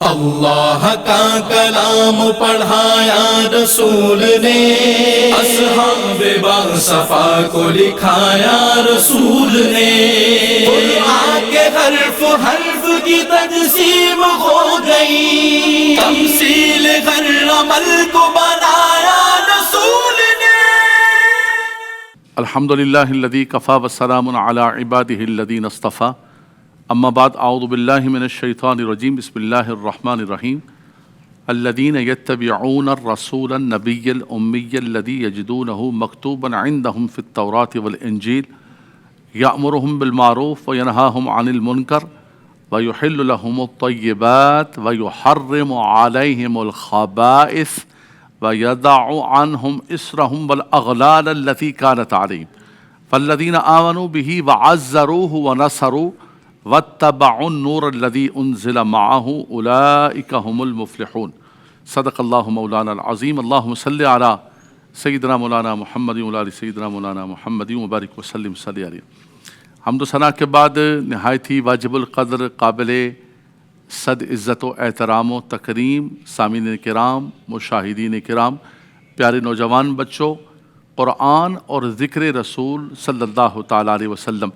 اللہ کا کلام پڑھایا رسول نے، اصحاب باصفا کو لکھایا رسول نے، قرآن کے حرف حرف کی تقسیم ہو گئی، تمثیل ہر عمل کو بنایا رسول نے۔ الحمدللہ الذی کفی والسلام علی عبادہ الذین اصطفی، اما بعد اعوذ باللہ من الشیطان الرجیم، بسم اللہ الرحمن الرحیم۔ الذین یتبعون الرسول النبی الامی الذی یجدونہ مکتوبا عندہم فی التوراۃ والانجیل یأمرہم بالمعروف وینہاہم عن المنکر ویحل لہم الطیبات ویحرم علیہم الخبائث وَيَضَعُ عَنْهُمْ إِصْرَهُمْ وَالْأَغْلَالَ الَّتِي كَانَتْ عَلَيْهِمْ فَالَّذِينَ آمَنُوا بِهِ وَعَزَّرُوهُ وَنَصَرُوا وَاتَّبَعُوا النُّورَ الَّذِي أُنزِلَ مَعَهُ أُولَئِكَ هُمُ الْمُفْلِحُونَ۔ صدق اللہ مولانا العظیم۔ اللہم صلی علی سیدنا مولانا محمد وعلی سیدنا مولانا محمد وبارک وسلم صلی علیہ۔ حمد و ثنا کے بعد نہایت ہی واجب القدر، قابل صد عزت و احترام و تکریم سامعین کرام، مشاہدین کرام، پیارے نوجوان بچوں، قرآن اور ذکر رسول صلی اللہ تعالیٰ علیہ وسلم،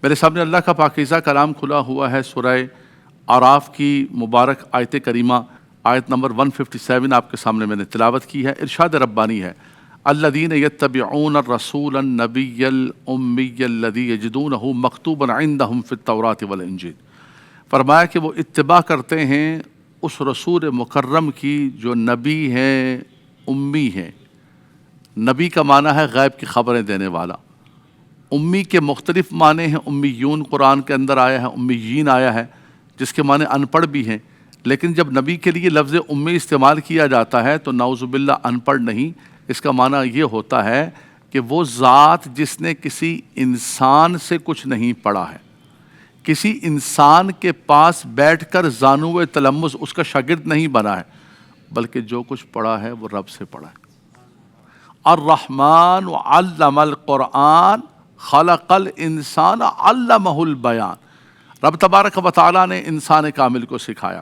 میرے سامنے اللہ کا پاکیزہ کلام کھلا ہوا ہے۔ سورہ اعراف کی مبارک آیت کریمہ، آیت نمبر 157 آپ کے سامنے میں نے تلاوت کی ہے۔ ارشاد ربانی ہے، الذین یتبعون الرسول النبی الامی الذی یجدونہ مکتوبا عندہم فی التوراۃ والانجیل۔ فرمایا کہ وہ اتباع کرتے ہیں اس رسول مکرم کی جو نبی ہیں، امی ہیں۔ نبی کا معنی ہے غیب کی خبریں دینے والا۔ امی کے مختلف معنی ہیں، امیون قرآن کے اندر آیا ہے، امیین آیا ہے جس کے معنی ان پڑھ بھی ہیں، لیکن جب نبی کے لیے لفظ امی استعمال کیا جاتا ہے تو نعوذ باللہ ان پڑھ نہیں، اس کا معنی یہ ہوتا ہے کہ وہ ذات جس نے کسی انسان سے کچھ نہیں پڑھا ہے، کسی انسان کے پاس بیٹھ کر زانو تلمس اس کا شاگرد نہیں بنا ہے، بلکہ جو کچھ پڑھا ہے وہ رب سے پڑھا ہے۔ الرحمن علم القرآن خلق الانسان علمہ البیان۔ رب تبارک و تعالیٰ نے انسان کامل کو سکھایا۔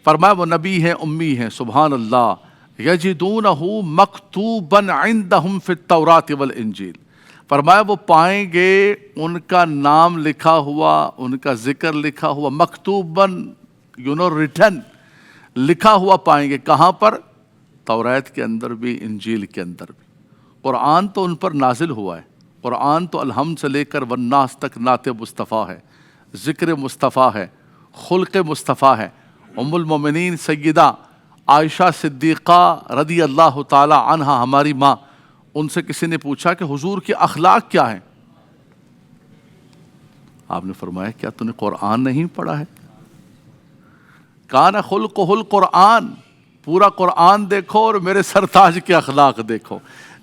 فرمایا وہ نبی ہے، امی ہے، سبحان اللہ، یجدونہ مکتوبا عندہم فی التوراۃ والانجیل۔ فرمایا وہ پائیں گے ان کا نام لکھا ہوا، ان کا ذکر لکھا ہوا، مکتوباً ریٹن، لکھا ہوا پائیں گے۔ کہاں پر؟ توریت کے اندر بھی، انجیل کے اندر بھی۔ قرآن تو ان پر نازل ہوا ہے، قرآن تو الحمد سے لے کر والناس تک نعت مصطفیٰ ہے، ذکر مصطفیٰ ہے، خلق مصطفیٰ ہے۔ ام المومنین سیدہ عائشہ صدیقہ رضی اللہ تعالی عنہا، ہماری ماں، ان سے کسی نے پوچھا کہ حضور کے اخلاق کیا ہیں؟ آپ نے فرمایا کیا تو نے قرآن نہیں پڑھا ہے؟ کان خلقہ القرآن، پورا قرآن دیکھو اور میرے سرتاج کے اخلاق دیکھو،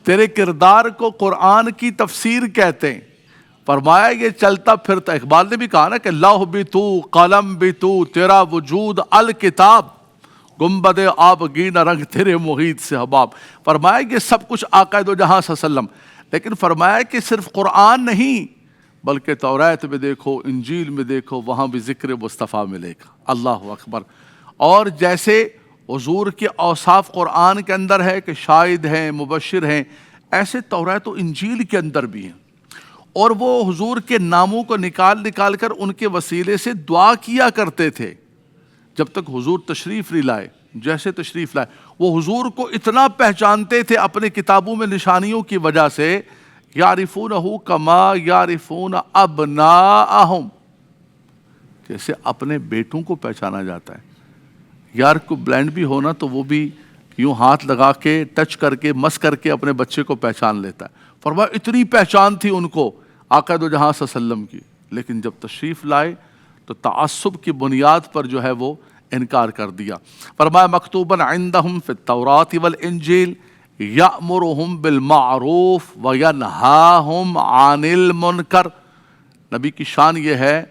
تیرے کردار کو قرآن کی تفسیر کہتے ہیں۔ فرمایا یہ چلتا پھرتا، اقبال نے بھی کہا نا کہ لوح بھی تو، قلم بھی تو، تیرا وجود الکتاب، گنبد آبگین رنگ تیرے محیط سے حباب۔ فرمایا یہ سب کچھ آقا دو جہاں صلی اللہ علیہ وسلم، لیکن فرمایا کہ صرف قرآن نہیں بلکہ توریت میں دیکھو، انجیل میں دیکھو، وہاں بھی ذکر مصطفیٰ ملے گا۔ اللہ اکبر۔ اور جیسے حضور کے اوصاف قرآن کے اندر ہے کہ شاہد ہیں، مبشر ہیں، ایسے توریت و انجیل کے اندر بھی ہیں۔ اور وہ حضور کے ناموں کو نکال کر ان کے وسیلے سے دعا کیا کرتے تھے جب تک حضور تشریف نہیں لائے۔ جیسے تشریف لائے وہ حضور کو اتنا پہچانتے تھے اپنے کتابوں میں نشانیوں کی وجہ سے، یعرفونہ کما یعرفون ابناءہم، جیسے اپنے بیٹوں کو پہچانا جاتا ہے۔ یار کو بلائنڈ بھی ہونا تو وہ بھی یوں ہاتھ لگا کے، ٹچ کر کے، مس کر کے اپنے بچے کو پہچان لیتا ہے۔ فرمایا اتنی پہچان تھی ان کو آقا دو جہاں صلی اللہ علیہ وسلم کی، لیکن جب تشریف لائے تو تعصب کی بنیاد پر جو ہے وہ انکار کر دیا۔ فرمایا مکتوباً عندہم فی التوراۃ والانجیل یأمرہم بالمعروف وینہاہم عن المنکر۔ نبی کی شان یہ ہے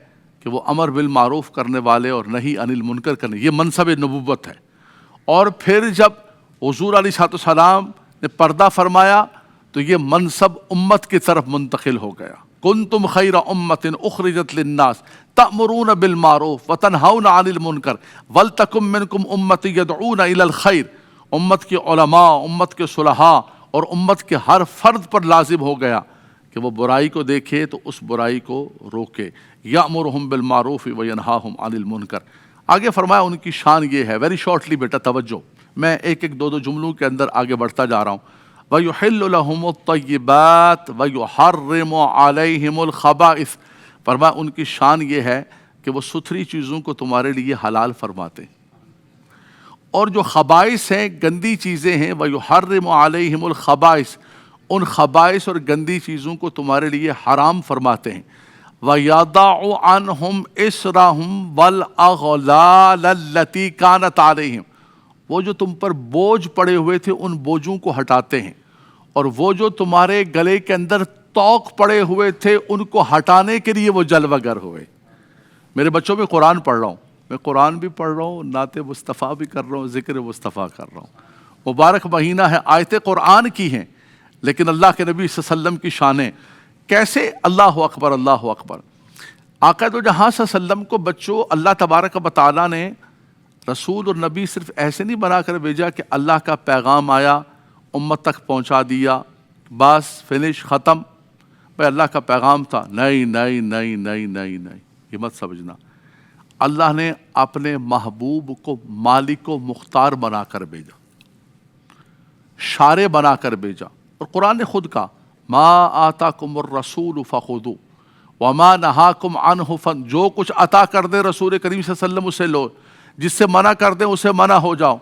کہ وہ امر بالمعروف کرنے والے اور نہی عن المنکر کرنے، یہ منصب نبوت ہے۔ اور پھر جب حضور علیہ السلام نے پردہ فرمایا تو یہ منصب امت کی طرف منتقل ہو گیا۔ کنتم خیر امۃ اخرجت للناس تأمرون بالمعروف وتنہون عن المنکر ولتکن منکم امۃ یدعون الی الخیر. امت کے علماء، امت کے صلحاء اور امت کے ہر فرد پر لازم ہو گیا کہ وہ برائی کو دیکھے تو اس برائی کو روکے. یأمرہم بالمعروف وینہاہم عن المنکر. آگے فرمایا ان کی شان یہ ہے، ویری شارٹلی بیٹا توجہ، میں ایک ایک دو جملوں کے اندر آگے بڑھتا جا رہا ہوں. وَيُحِلُّ لَهُمُ الطَّيِّبَاتِ وَيُحَرِّمُ عَلَيْهِمُ الْخَبَائِثَ. فرمایا ان کی شان یہ ہے کہ وہ ستھری چیزوں کو تمہارے لیے حلال فرماتے ہیں، اور جو خبائث ہیں، گندی چیزیں ہیں، وَيُحَرِّمُ عَلَيْهِمُ الْخَبَائِثَ، ان خبائث اور گندی چیزوں کو تمہارے لیے حرام فرماتے ہیں. وَيَضَعُ عَنْهُمْ إِصْرَهُمْ وَالْأَغْلَالَ الَّتِي كَانَتْ عَلَيْهِمْ. وہ جو تم پر بوجھ پڑے ہوئے تھے ان بوجھوں کو ہٹاتے ہیں، اور وہ جو تمہارے گلے کے اندر توق پڑے ہوئے تھے ان کو ہٹانے کے لیے وہ جلوہ گر ہوئے. میرے بچوں میں قرآن پڑھ رہا ہوں، میں قرآن بھی پڑھ رہا ہوں، نعت مصطفیٰ بھی کر رہا ہوں، ذکر مصطفیٰ کر رہا ہوں. مبارک مہینہ ہے، آیتیں قرآن کی ہیں، لیکن اللہ کے نبی صلی اللہ علیہ وسلم کی شانیں کیسے. اللہ اکبر، اللہ اکبر. آقا دو جہاں صلی اللہ علیہ وسلم کو بچوں اللہ تبارک و تعالیٰ نے رسول اور نبی صرف ایسے نہیں بنا کر بھیجا کہ اللہ کا پیغام آیا امت تک پہنچا دیا بس فنش ختم، بھائی اللہ کا پیغام تھا. نہیں نہیں نہیں نہیں نہیں نہیں، یہ مت سمجھنا. اللہ نے اپنے محبوب کو مالک و مختار بنا کر بھیجا، شارع بنا کر بھیجا. اور قرآن نے خود کہا ما آتاکم الرسول فخذوہ وما نہاکم عنہ فانتہوا. جو کچھ عطا کر دے رسول کریم صلی اللہ علیہ وسلم اسے لو، جس سے منع کر دیں اسے منع ہو جاؤ.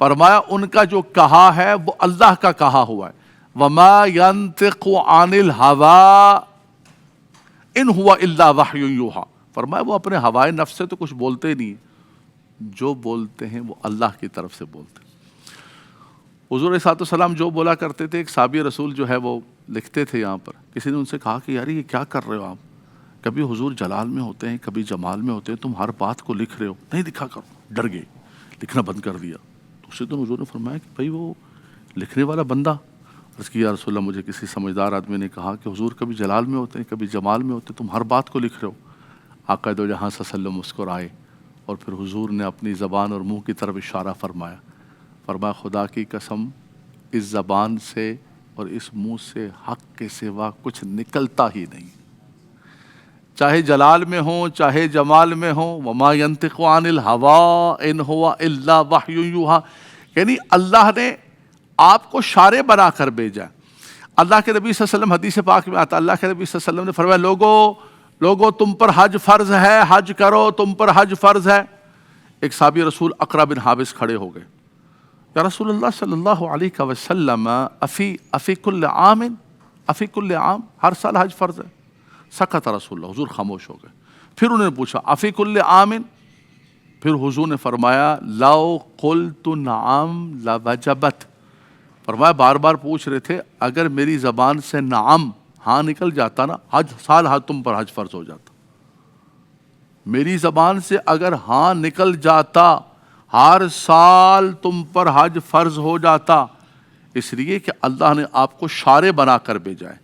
فرمایا ان کا جو کہا ہے وہ اللہ کا کہا ہوا ہے. وما ينطق عن الهوى ان هو الا وحی یوحی. فرمایا وہ اپنے ہوائے نفس سے تو کچھ بولتے نہیں، جو بولتے ہیں وہ اللہ کی طرف سے بولتے ہیں. حضور علیہ السلام جو بولا کرتے تھے، ایک صحابی رسول جو ہے وہ لکھتے تھے یہاں پر، کسی نے ان سے کہا کہ یار یہ کیا کر رہے ہو آپ، کبھی حضور جلال میں ہوتے ہیں کبھی جمال میں ہوتے ہیں، تم ہر بات کو لکھ رہے ہو. نہیں لکھا کرو. ڈر گئے، لکھنا بند کر دیا. تو اس سے تو حضور نے فرمایا کہ بھائی وہ لکھنے والا بندہ. عرض کی یا رسول اللہ، مجھے کسی سمجھدار آدمی نے کہا کہ حضور کبھی جلال میں ہوتے ہیں کبھی جمال میں ہوتے ہیں، تم ہر بات کو لکھ رہے ہو. آقا دو جہاں صلی اللہ علیہ وسلم مسکرائے اور پھر حضور نے اپنی زبان اور منہ کی طرف اشارہ فرمایا. فرمایا خدا کی قسم اس زبان سے اور اس منہ سے حق کے سوا کچھ نکلتا ہی نہیں، چاہے جلال میں ہوں چاہے جمال میں ہوں. وما ينطق عن الهوى ان هو الا وحی یوحی. یعنی اللہ نے آپ کو شارع بنا کر بھیجا. اللہ کے نبی صلی اللہ علیہ وسلم حدیث پاک میں آتا، اللہ کے نبی صلی اللہ علیہ وسلم نے فرمایا لوگو تم پر حج فرض ہے، حج کرو، تم پر حج فرض ہے. ایک صحابی رسول اقرا بن حابس کھڑے ہو گئے. یا رسول اللہ صلی اللہ علیہ وسلم افی کل عام، افی کل عام، ہر سال حج فرض ہے. سکت رسول اللہ، حضور خاموش ہو گئے. پھر انہوں نے پوچھا افی کل عام، پھر حضور نے فرمایا لو قلت نعم لوجبت. فرمایا بار بار پوچھ رہے تھے، اگر میری زبان سے نعم ہاں نکل جاتا نا، حج سال حج تم پر حج فرض ہو جاتا. میری زبان سے اگر ہاں نکل جاتا ہر سال تم پر حج فرض ہو جاتا. اس لیے کہ اللہ نے آپ کو شارع بنا کر بھیجا ہے،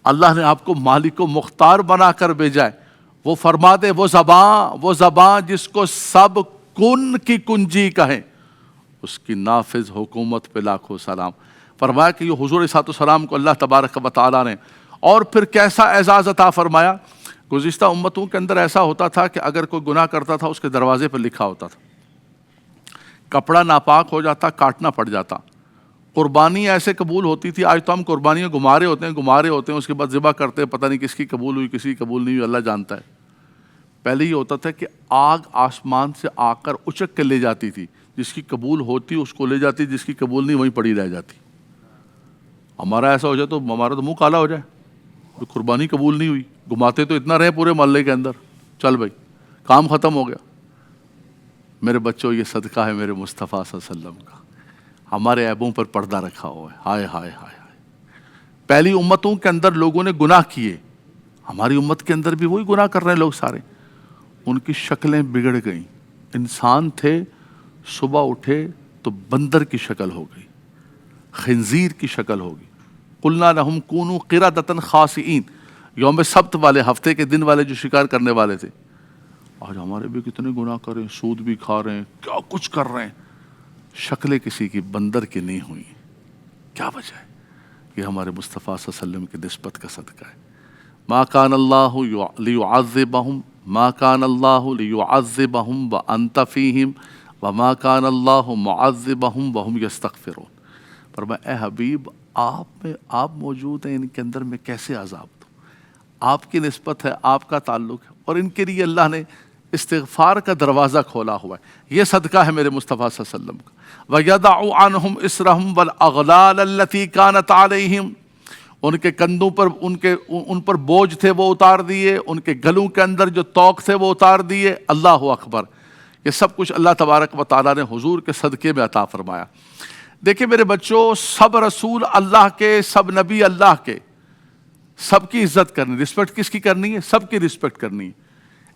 اللہ نے آپ کو مالک و مختار بنا کر بھیجا ہے. وہ فرما دے وہ زبان جس کو سب کن کی کنجی کہیں، اس کی نافذ حکومت پہ لاکھوں سلام. فرمایا کہ یہ حضور صلی اللہ علیہ وسلم کو اللہ تبارک و تعالیٰ نے اور پھر کیسا اعزاز عطا فرمایا. گزشتہ امتوں کے اندر ایسا ہوتا تھا کہ اگر کوئی گناہ کرتا تھا اس کے دروازے پر لکھا ہوتا تھا، کپڑا ناپاک ہو جاتا کاٹنا پڑ جاتا. قربانی ایسے قبول ہوتی تھی، آج تو ہم قربانیاں گما رہے ہوتے ہیں اس کے بعد ذبح کرتے ہیں، پتہ نہیں کس کی قبول ہوئی کسی کی قبول نہیں ہوئی، اللہ جانتا ہے. پہلے یہ ہوتا تھا کہ آگ آسمان سے آ کر اچک کے لے جاتی تھی، جس کی قبول ہوتی اس کو لے جاتی، جس کی قبول نہیں وہیں پڑی رہ جاتی. ہمارا ایسا ہو جائے تو ہمارا تو منہ کالا ہو جائے، قربانی قبول نہیں ہوئی، گھماتے تو اتنا رہے پورے محلے کے اندر، چل بھائی کام ختم ہو گیا. میرے بچوں یہ صدقہ ہے میرے مصطفیٰ صلی اللہ علیہ وسلم کا، ہمارے عیبوں پر پردہ رکھا ہوا ہے. ہائے ہائے ہائے ہائے. پہلی امتوں کے اندر لوگوں نے گناہ کیے، ہماری امت کے اندر بھی وہی گناہ کر رہے ہیں لوگ سارے. ان کی شکلیں بگڑ گئیں. انسان تھے، صبح اٹھے تو بندر کی شکل ہو گئی، خنزیر کی شکل ہوگی. قلنا لہم کونوا قردۃ خاسئین. یوم سبت والے ہفتے کے دن والے جو شکار کرنے والے تھے، آج ہمارے بھی کتنے گناہ کر رہے ہیں، سود بھی کھا رہے ہیں، کیا کچھ کر رہے ہیں، شکلیں کسی کی بندر کی نہیں ہوئی. کیا وجہ ہے؟ یہ ہمارے مصطفیٰ صلی اللہ علیہ وسلم کی نسبت کا صدقہ ہے. ما کان اللہ لیعذبہم ما کان اللہ لیعذبہم وانت فیہم وما کان اللہ معذبہم وہم یستغفرون. فرمایا اے حبیب آپ موجود ہیں ان کے اندر، میں کیسے عذاب دوں؟ آپ کی نسبت ہے، آپ کا تعلق ہے، اور ان کے لیے اللہ نے استغفار کا دروازہ کھولا ہوا ہے. یہ صدقہ ہے میرے مصطفیٰ صلی اللہ علیہ وسلم کا. وَيَدَعُ عَنْهُمْ إِسْرَهُمْ وَالْأَغْلَالَ الَّتِي كَانَتْ عَلَيْهِمْ. ان کے کندھوں پر ان پر بوجھ تھے وہ اتار دیے، ان کے گلوں کے اندر جو طوق تھے وہ اتار دیے. اللہ اکبر. یہ سب کچھ اللہ تبارک و تعالیٰ نے حضور کے صدقے میں عطا فرمایا. دیکھیں میرے بچوں، سب رسول اللہ کے، سب نبی اللہ کے، سب کی عزت کرنی. رسپیکٹ کس کی کرنی ہے؟ سب کی رسپیکٹ کرنی ہے.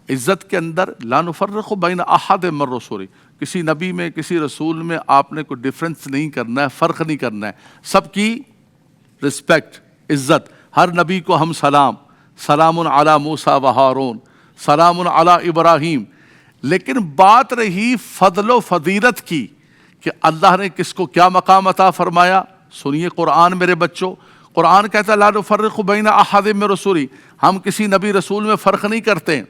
عزت کے اندر لا نفرق بین احد من رسول، کسی نبی میں کسی رسول میں آپ نے کوئی ڈفرینس نہیں کرنا ہے، فرق نہیں کرنا ہے. سب کی رسپیکٹ، عزت. ہر نبی کو ہم سلام علی موسیٰ و ہارون، سلام علی ابراہیم. لیکن بات رہی فضل و فضیلت کی کہ اللہ نے کس کو کیا مقام عطا فرمایا. سنیے قرآن میرے بچوں. قرآن کہتا ہے لا نفرق بین احد من رسولی، ہم کسی نبی رسول میں فرق نہیں کرتے.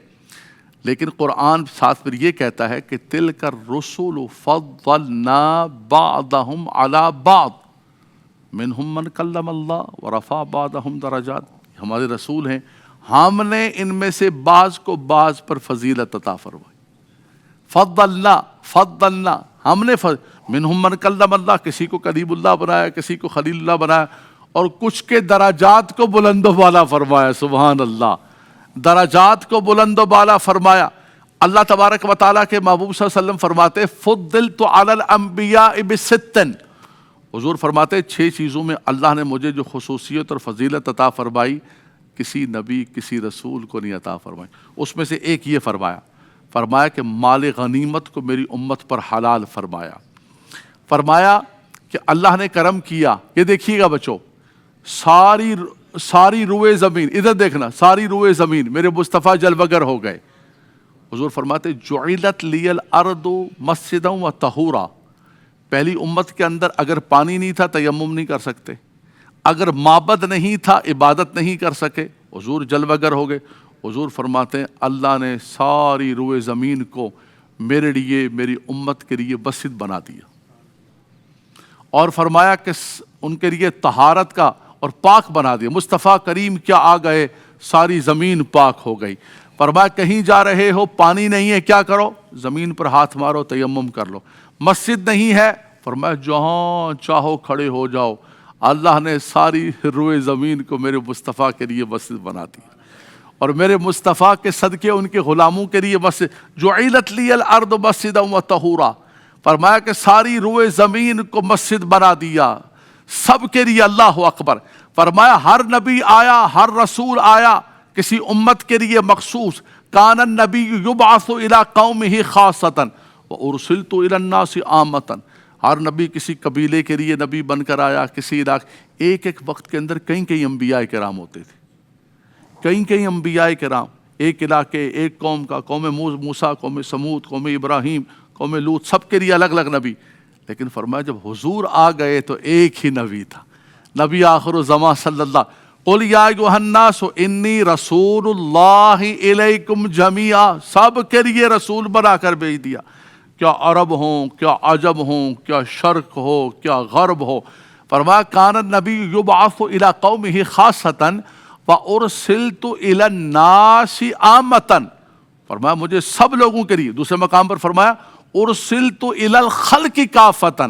لیکن قرآن ساتھ پھر یہ کہتا ہے کہ تلک الرسل فضلنا بعضهم علی بعض منہم من کلم اللہ ورفع بعضهم درجات. ہمارے رسول ہیں، ہم نے ان میں سے بعض کو بعض پر فضیلت عطا فرمائی. فضلنا ہم نے منہم من کلم اللہ، کسی کو کلیم اللہ بنایا، کسی کو خلیل اللہ بنایا، اور کچھ کے درجات کو بلند و بالا فرمایا. سبحان اللہ. درجات کو بلند و بالا فرمایا. اللہ تبارک و تعالیٰ کے محبوب صلی اللہ علیہ وسلم فرماتے فضلت علی الانبیاء بست. حضور فرماتے 6 چیزوں میں اللہ نے مجھے جو خصوصیت اور فضیلت عطا فرمائی کسی نبی کسی رسول کو نہیں عطا فرمائی. اس میں سے ایک یہ فرمایا کہ مال غنیمت کو میری امت پر حلال فرمایا. فرمایا کہ اللہ نے کرم کیا. یہ دیکھیے گا بچوں، ساری روئے زمین، ادھر دیکھنا، ساری روئے زمین میرے مصطفیٰ جلوگر ہو گئے. حضور فرماتے جعلت لی الارض مسجدا و طہورا. پہلی امت کے اندر اگر پانی نہیں تھا تیمم نہیں کر سکتے، اگر معبد نہیں تھا عبادت نہیں کر سکے. حضور جلوگر ہو گئے. حضور فرماتے ہیں اللہ نے ساری روئے زمین کو میرے لیے، میری امت کے لیے مسجد بنا دیا، اور فرمایا کہ ان کے لیے طہارت کا اور پاک بنا دیا. مصطفیٰ کریم کیا آ گئے، ساری زمین پاک ہو گئی. فرمایا کہیں جا رہے ہو، پانی نہیں ہے، کیا کرو؟ زمین پر ہاتھ مارو، تیمم کر لو. مسجد نہیں ہے، فرمایا جہاں چاہو کھڑے ہو جاؤ. اللہ نے ساری روئے زمین کو میرے مصطفیٰ کے لیے مسجد بنا دی، اور میرے مصطفیٰ کے صدقے ان کے غلاموں کے لیے مسجد. جعلت لی الارض مسجدا و طہورا. فرمایا کہ ساری روئے زمین کو مسجد بنا دیا سب کے لیے. اللہ اکبر. فرمایا ہر نبی آیا، ہر رسول آیا کسی امت کے لیے مخصوص. کان النبی یبعث الی قومہ خاصۃ وارسلت الی الناس عامۃ. ہر نبی کسی قبیلے کے لیے نبی بن کر آیا، کسی علاقے. ایک وقت کے اندر کئی انبیاء کرام ہوتے تھے، کئی انبیاء کرام ایک علاقے، ایک قوم کا، قوم موسیٰ، قوم سمود، قوم ابراہیم، قوم لوط، سب کے لیے الگ الگ نبی. لیکن فرمایا جب حضور آ گئے تو ایک ہی نبی تھا، نبی آخر الزمان صلی اللہ. قل یا ایھا الناس انی رسول اللہ الیکم جمیعا. سب کے لیے رسول بنا کر بھیج دیا، کیا عرب ہوں، کیا عجم ہوں، کیا شرق ہو، کیا غرب ہو. فرمایا کان النبی یبعث الی قومہ خاصۃ وارسلت الی الناس عامۃ. فرمایا مجھے سب لوگوں کے لیے. دوسرے مقام پر فرمایا ارسلت الی الخلق کافۃ.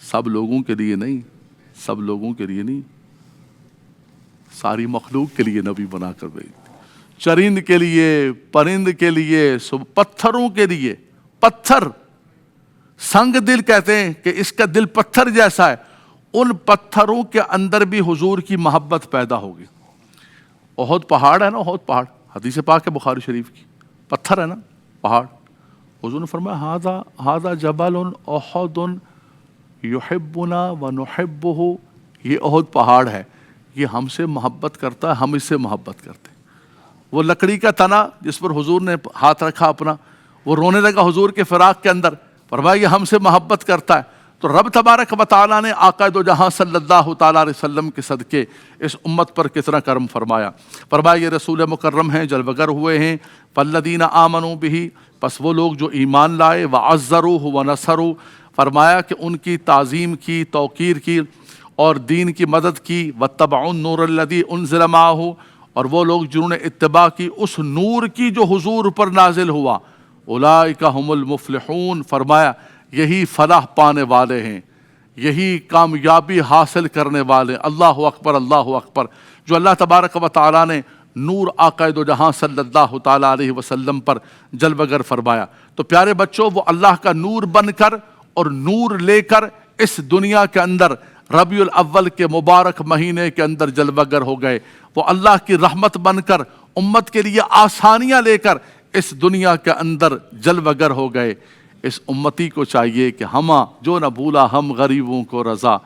سب لوگوں کے لیے نہیں، سب لوگوں کے لیے نہیں، ساری مخلوق کے لیے نبی بنا کر بھیج. چرند کے لیے، پرند کے لیے، پتھروں کے لیے. پتھر سنگ دل کہتے ہیں کہ اس کا دل پتھر جیسا ہے. ان پتھروں کے اندر بھی حضور کی محبت پیدا ہوگی. احد پہاڑ ہے نا، احد پہاڑ حدیث پاک ہے بخاری شریف کی. پتھر ہے نا، پہاڑ. حضور نے فرمایا ھذا جبل احد یحبنا ونحبہ. یہ احد پہاڑ ہے، یہ ہم سے محبت کرتا ہے، ہم اس سے محبت کرتے ہیں۔ وہ لکڑی کا تنا جس پر حضور نے ہاتھ رکھا اپنا، وہ رونے لگا حضور کے فراق کے اندر، فرمایا یہ ہم سے محبت کرتا ہے۔ تو رب تبارک و تعالیٰ نے آقا دو جہاں صلی اللہ تعالیٰ علیہ وسلم کے صدقے اس امت پر کتنا کرم فرمایا۔ فرمایا یہ رسول مکرم ہیں، جلوگر ہوئے ہیں، فالذین آمنوا بہ، پس وہ لوگ جو ایمان لائے، وعزروہ ونصروا، فرمایا کہ ان کی تعظیم کی، توقیر کی اور دین کی مدد کی، واتبعوا النور الذی انزل معہ، اور وہ لوگ جنہوں نے اتباع کی اس نور کی جو حضور پر نازل ہوا، اولئک ھم المفلحون، فرمایا یہی فلاح پانے والے ہیں، یہی کامیابی حاصل کرنے والے۔ اللہ اکبر، اللہ اکبر۔ جو اللہ تبارک و تعالیٰ نے نور آقا دو جہاں صلی اللہ تعالیٰ علیہ وسلم پر جلوگر فرمایا، تو پیارے بچوں وہ اللہ کا نور بن کر اور نور لے کر اس دنیا کے اندر ربیع الاول کے مبارک مہینے کے اندر جلوگر ہو گئے۔ وہ اللہ کی رحمت بن کر امت کے لیے آسانیاں لے کر اس دنیا کے اندر جلوگر ہو گئے۔ اس امتی کو چاہیے کہ ہمہ جو نہ بھولا ہم غریبوں کو رضا،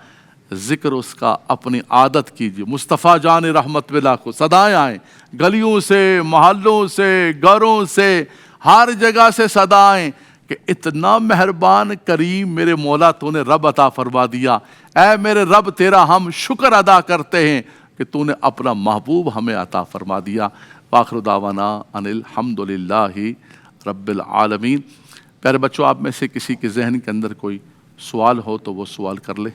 ذکر اس کا اپنی عادت کیجیے۔ مصطفیٰ جان رحمت باللہ کو صدائیں آئیں، گلیوں سے، محلوں سے، گھروں سے، ہر جگہ سے صدائیں کہ اتنا مہربان کریم میرے مولا تو نے رب عطا فرما دیا، اے میرے رب تیرا ہم شکر ادا کرتے ہیں کہ تو نے اپنا محبوب ہمیں عطا فرما دیا۔ وآخر دعوانا ان الحمد للہ رب العالمین۔ پیارے بچوں، آپ میں سے کسی کے ذہن کے اندر کوئی سوال ہو تو وہ سوال کر لے۔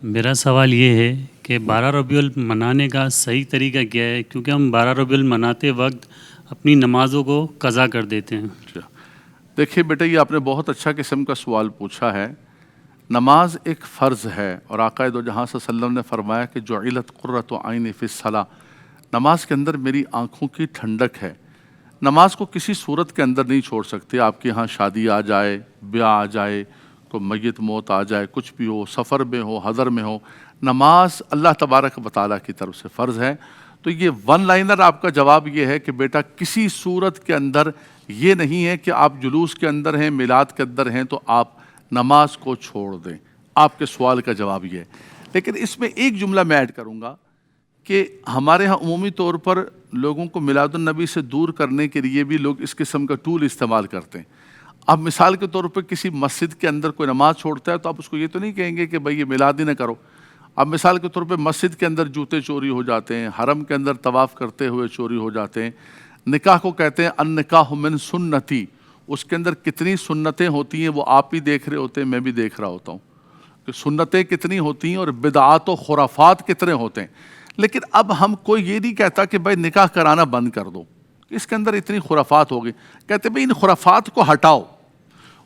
میرا سوال یہ ہے کہ 12 ربیع الاول منانے کا صحیح طریقہ کیا ہے؟ کیونکہ ہم 12 ربیع الاول مناتے وقت اپنی نمازوں کو قضا کر دیتے ہیں۔ دیکھیے بیٹا، یہ آپ نے بہت اچھا قسم کا سوال پوچھا ہے۔ نماز ایک فرض ہے، اور آقا دو جہاں صلی اللہ علیہ وسلم نے فرمایا کہ جعلت قرۃ عینی فی الصلاۃ، نماز کے اندر میری آنکھوں کی ٹھنڈک ہے۔ نماز کو کسی صورت کے اندر نہیں چھوڑ سکتے۔ آپ کے ہاں شادی آ جائے، بیاہ آ جائے، کوئی میت موت آ جائے، کچھ بھی ہو، سفر میں ہو، حضر میں ہو، نماز اللہ تبارک و تعالیٰ کی طرف سے فرض ہے۔ تو یہ ون لائنر آپ کا جواب یہ ہے کہ بیٹا کسی صورت کے اندر یہ نہیں ہے کہ آپ جلوس کے اندر ہیں، میلاد کے اندر ہیں تو آپ نماز کو چھوڑ دیں۔ آپ کے سوال کا جواب یہ ہے۔ لیکن اس میں ایک جملہ میں ایڈ کروں گا کہ ہمارے ہاں عمومی طور پر لوگوں کو میلاد النبی سے دور کرنے کے لیے بھی لوگ اس قسم کا ٹول استعمال کرتے ہیں۔ اب مثال کے طور پر کسی مسجد کے اندر کوئی نماز چھوڑتا ہے تو آپ اس کو یہ تو نہیں کہیں گے کہ بھائی یہ میلاد ہی نہ کرو۔ اب مثال کے طور پہ مسجد کے اندر جوتے چوری ہو جاتے ہیں، حرم کے اندر طواف کرتے ہوئے چوری ہو جاتے ہیں۔ نکاح کو کہتے ہیں النکاح من سنتی، اس کے اندر کتنی سنتیں ہوتی ہیں وہ آپ بھی دیکھ رہے ہوتے ہیں، میں بھی دیکھ رہا ہوتا ہوں کہ سنتیں کتنی ہوتی ہیں اور بدعات و خرافات کتنے ہوتے ہیں۔ لیکن اب ہم کوئی یہ نہیں کہتا کہ بھائی نکاح کرانا بند کر دو، اس کے اندر اتنی خرافات ہو گئی، کہتے بھائی ان خرافات کو ہٹاؤ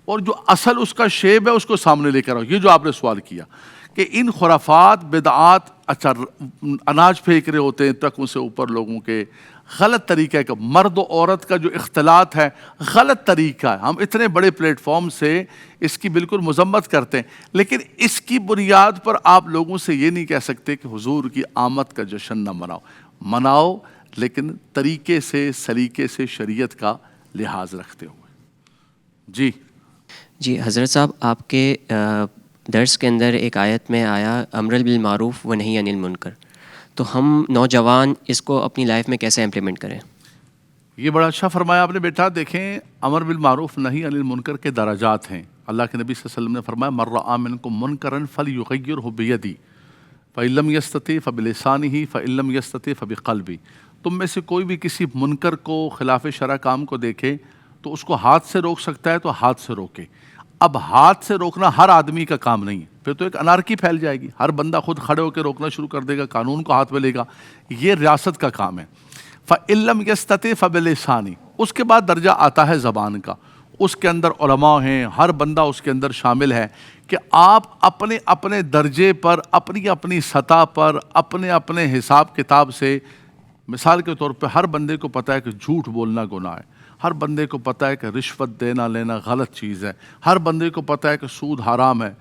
اور جو اصل اس کا شیب ہے اس کو سامنے لے کر آؤ۔ یہ جو آپ نے سوال کیا کہ ان خرافات، بدعات، اچھا اناج پھینک رہے ہوتے ہیں ٹرکوں سے اوپر لوگوں کے، غلط طریقہ کا مرد و عورت کا جو اختلاط ہے غلط طریقہ ہے۔ ہم اتنے بڑے پلیٹ فارم سے اس کی بالکل مذمت کرتے ہیں، لیکن اس کی بنیاد پر آپ لوگوں سے یہ نہیں کہہ سکتے کہ حضور کی آمد کا جشن نہ مناؤ، لیکن طریقے سے، سلیقے سے، شریعت کا لحاظ رکھتے ہوئے۔ جی حضرت صاحب، آپ کے درس کے اندر ایک آیت میں آیا امر بالمعروف و نہی عن المنکر، تو ہم نوجوان اس کو اپنی لائف میں کیسے امپلیمنٹ کریں؟ یہ بڑا اچھا فرمایا آپ نے بیٹا۔ دیکھیں، امر بالمعروف نہی عن المنکر کے درجات ہیں۔ اللہ کے نبی صلی اللہ علیہ وسلم نے فرمایا من رأى منکم منکرا فلیغیرہ بیدی فإن لم یستطع فبلسانہ فإن لم یستطع فبقلبہ، تم میں سے کوئی بھی کسی منکر کو، خلاف شرع کام کو دیکھے تو اس کو ہاتھ سے روک سکتا ہے تو ہاتھ سے روکے۔ اب ہاتھ سے روکنا ہر آدمی کا کام نہیں ہے، پھر تو ایک انارکی پھیل جائے گی، ہر بندہ خود کھڑے ہو کے روکنا شروع کر دے گا، قانون کو ہاتھ میں لے گا، یہ ریاست کا کام ہے۔ فإن لم یستطع فبلسانہ، اس کے بعد درجہ آتا ہے زبان کا، اس کے اندر علماء ہیں، ہر بندہ اس کے اندر شامل ہے کہ آپ اپنے اپنے درجے پر، اپنی اپنی سطح پر، اپنے اپنے حساب کتاب سے، مثال کے طور پہ ہر بندے کو پتہ ہے کہ جھوٹ بولنا گناہ ہے، ہر بندے کو پتہ ہے کہ رشوت دینا لینا غلط چیز ہے، ہر بندے کو پتہ ہے کہ سود حرام ہے،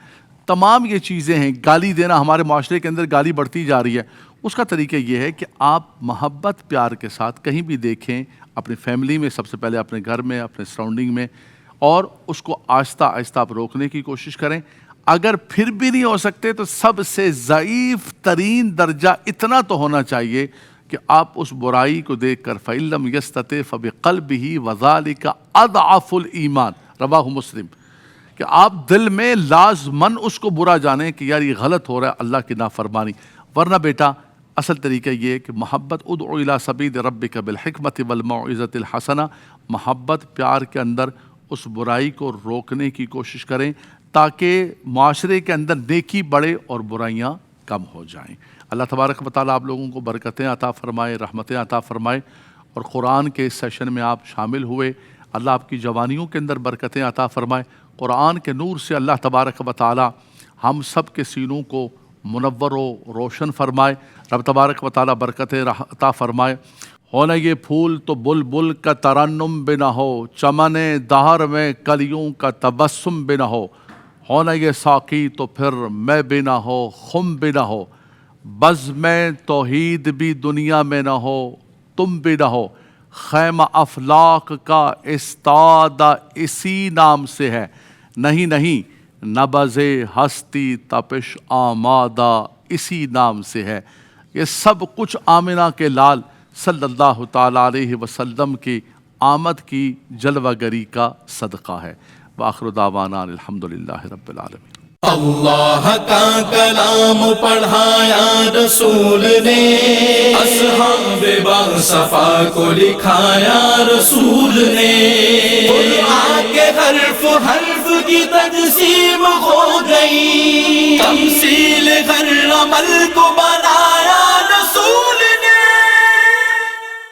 تمام یہ چیزیں ہیں۔ گالی دینا، ہمارے معاشرے کے اندر گالی بڑھتی جا رہی ہے۔ اس کا طریقہ یہ ہے کہ آپ محبت پیار کے ساتھ کہیں بھی دیکھیں، اپنی فیملی میں سب سے پہلے، اپنے گھر میں، اپنے سراؤنڈنگ میں، اور اس کو آہستہ آہستہ آپ روکنے کی کوشش کریں۔ اگر پھر بھی نہیں ہو سکتے تو سب سے ضعیف ترین درجہ اتنا تو ہونا چاہیے کہ آپ اس برائی کو دیکھ کر فَإِن لَّمْ يَسْتَطِعْ فَبِقَلْبِهِ وَذَلِكَ أَضْعَفُ الْإِيمَانِ، رواہ مسلم، کہ آپ دل میں لازماً اس کو برا جانیں کہ یار یہ غلط ہو رہا ہے، اللہ کی نافرمانی، ورنہ بیٹا اصل طریقہ یہ ہے کہ محبت ادعو الی سبیل ربک بالحکمت والموعظۃ الحسنہ، محبت پیار کے اندر اس برائی کو روکنے کی کوشش کریں تاکہ معاشرے کے اندر نیکی بڑھے اور برائیاں کم ہو جائیں۔ اللہ تبارک و تعالیٰ آپ لوگوں کو برکتیں عطا فرمائے، رحمتیں عطا فرمائے، اور قرآن کے اس سیشن میں آپ شامل ہوئے، اللہ آپ کی جوانیوں کے اندر برکتیں عطا فرمائے، قرآن کے نور سے اللہ تبارک و تعالیٰ ہم سب کے سینوں کو منور و روشن فرمائے، رب تبارک و تعالیٰ برکتیں عطا فرمائے۔ ہونا یہ پھول تو بلبل کا ترنم بھی نہ ہو، چمن دہر میں کلیوں کا تبسم بھی نہ ہونا یہ ساقی تو پھر میں بھی نہ ہو، خم بھی نہ ہو، بزم توحید بھی دنیا میں نہ ہو، تم بھی نہ ہو، خیمہ افلاک کا استادہ اسی نام سے ہے، نہیں نبض ہستی تپش آمادہ اسی نام سے ہے۔ یہ سب کچھ آمنہ کے لال صلی اللہ تعالیٰ علیہ وسلم کی آمد کی جلوہ گری کا صدقہ ہے۔ وآخر دعوانا الحمدللہ رب العالمین۔ اللہ کا کلام پڑھایا رسول نے، اصحاب باصفا کو لکھایا رسول نے، قرآن کے حرف کی تقسیم ہو گئی، تمثیل ہر عمل کو بنا